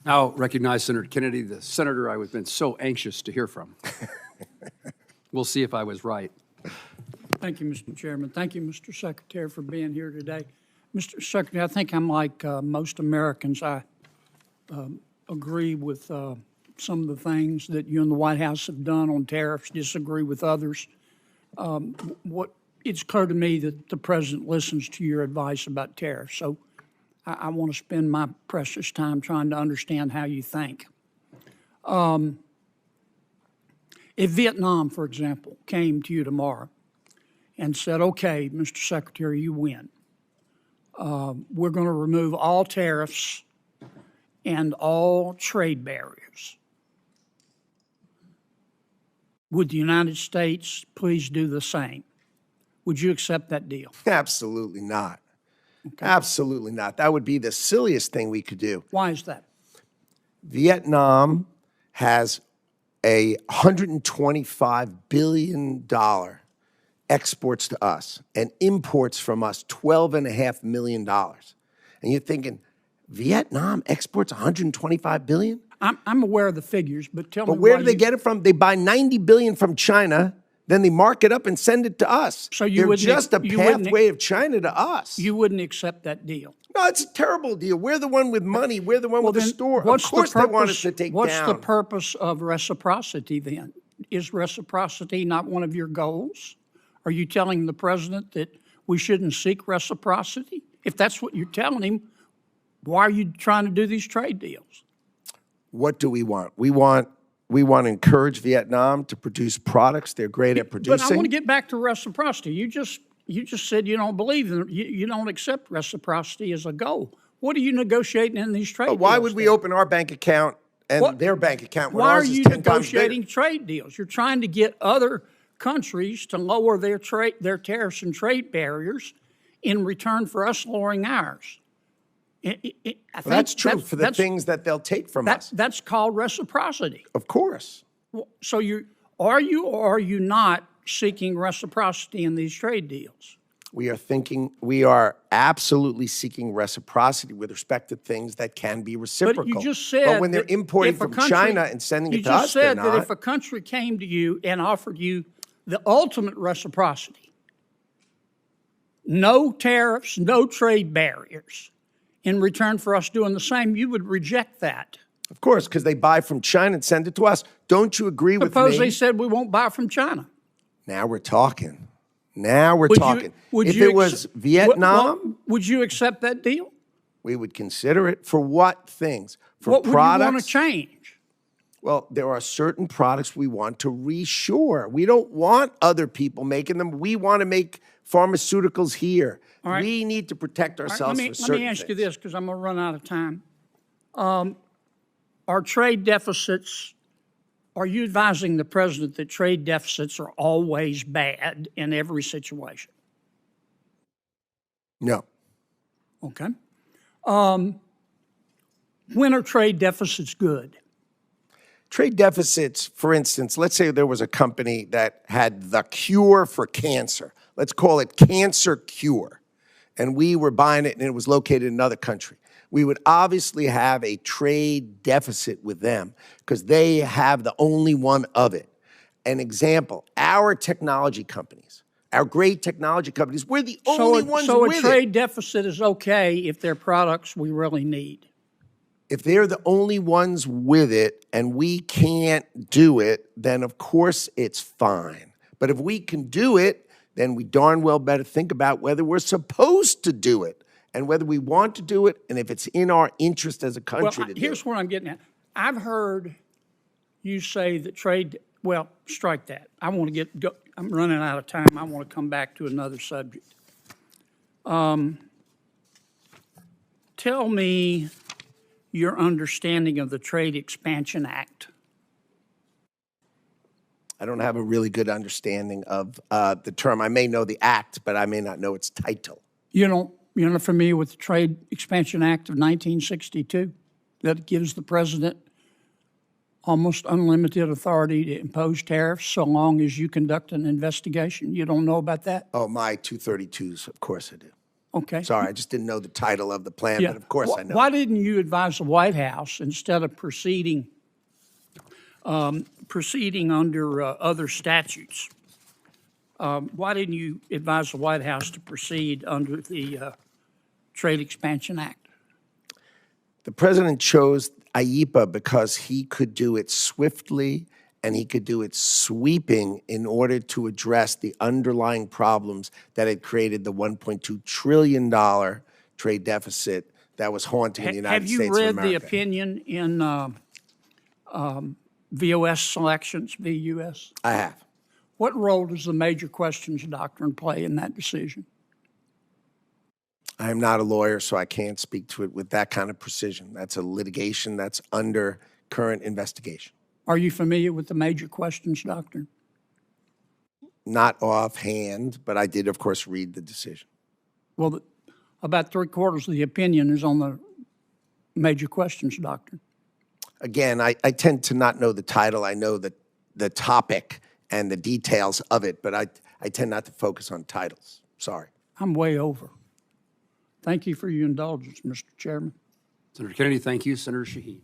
Now recognize Senator Kennedy, the senator I've been so anxious to hear from. We'll see if I was right. Thank you, Mr. Chairman. Thank you, Mr. Secretary, for being here today. Mr. Secretary, I think I'm like most Americans. I agree with some of the things that you and the White House have done on tariffs, disagree with others. It's clear to me that the President listens to your advice about tariffs. So I want to spend my precious time trying to understand how you think. If Vietnam, for example, came to you tomorrow and said, okay, Mr. Secretary, you win. We're going to remove all tariffs and all trade barriers. Would the United States please do the same? Would you accept that deal? Absolutely not. Okay. Absolutely not. That would be the silliest thing we could do. Why is that? Vietnam has a $125 billion exports to us and imports from us $12.5 million. And you're thinking, Vietnam exports $125 billion? I'm aware of the figures, but tell me where do they get it from? They buy $90 billion from China, then they mark it up and send it to us. So they're just a pathway of China to us. You wouldn't accept that deal? No, it's a terrible deal. We're the one with money. We're the one with the store. Of course they want us to take down. What's the purpose of reciprocity then? Is reciprocity not one of your goals? Are you telling the President that we shouldn't seek reciprocity? If that's what you're telling him, why are you trying to do these trade deals? What do we want? We want to encourage Vietnam to produce products they're great at producing. But I want to get back to reciprocity. You just said you don't believe in it. You don't accept reciprocity as a goal. What are you negotiating in these trade deals? Why would we open our bank account and their bank account when ours is 10 times bigger? Why are you negotiating trade deals? You're trying to get other countries to lower their tariffs and trade barriers in return for us lowering ours. That's true for the things that they'll take from us. That's called reciprocity. Of course. So are you or are you not seeking reciprocity in these trade deals? We are absolutely seeking reciprocity with respect to things that can be reciprocal. But you just said, but when they're importing from China and sending it to us, they're not. You just said that if a country came to you and offered you the ultimate reciprocity, no tariffs, no trade barriers, in return for us doing the same, you would reject that. Of course, because they buy from China and send it to us. Don't you agree with me? Suppose they said we won't buy from China. Now we're talking. If it was Vietnam, would you accept that deal? We would consider it. For what things? For what products? Would you want to change? Well, there are certain products we want to reshore. We don't want other people making them. We want to make pharmaceuticals here. Right. We need to protect ourselves for certain things. Let me ask you this, because I'm going to run out of time. Are trade deficits, are you advising the President that trade deficits are always bad in every situation? No. Okay. When are trade deficits good? Trade deficits, for instance, let's say there was a company that had the cure for cancer. Let's call it Cancer Cure. And we were buying it and it was located in another country. We would obviously have a trade deficit with them because they have the only one of it. An example, our technology companies, our great technology companies, we're the only ones with it. So a trade deficit is okay if they're products we really need. If they're the only ones with it and we can't do it, then of course it's fine. But if we can do it, then we darn well better think about whether we're supposed to do it and whether we want to do it and if it's in our interest as a country to do it. Here's what I'm getting at. I've heard you say that strike that. I'm running out of time. I want to come back to another subject. Tell me your understanding of the Trade Expansion Act. I don't have a really good understanding of the term. I may know the act, but I may not know its title. You're not familiar with the Trade Expansion Act of 1962 that gives the President almost unlimited authority to impose tariffs so long as you conduct an investigation? You don't know about that? Oh, my 232s, of course I do. Okay. Sorry, I just didn't know the title of the plan, Yeah. but of course I know. Why didn't you advise the White House, instead of proceeding under other statutes? Why didn't you advise the White House to proceed under the Trade Expansion Act? The president chose IEPA because he could do it swiftly and he could do it sweeping in order to address the underlying problems that had created the $1.2 trillion trade deficit that was haunting the United States of America. Have you read the opinion in VOS selections, VUS? I have. What role does the major questions doctrine play in that decision? I am not a lawyer, so I can't speak to it with that kind of precision. That's a litigation that's under current investigation. Are you familiar with the major questions doctrine? Not offhand, but I did, of course, read the decision. Well, about 3/4 of the opinion is on the major questions doctrine. Again, I tend to not know the title. I know the topic and the details of it, but I tend not to focus on titles. Sorry. I'm way over. Thank you for your indulgence, Mr. Chairman. Senator Kennedy, thank you. Senator Shaheen.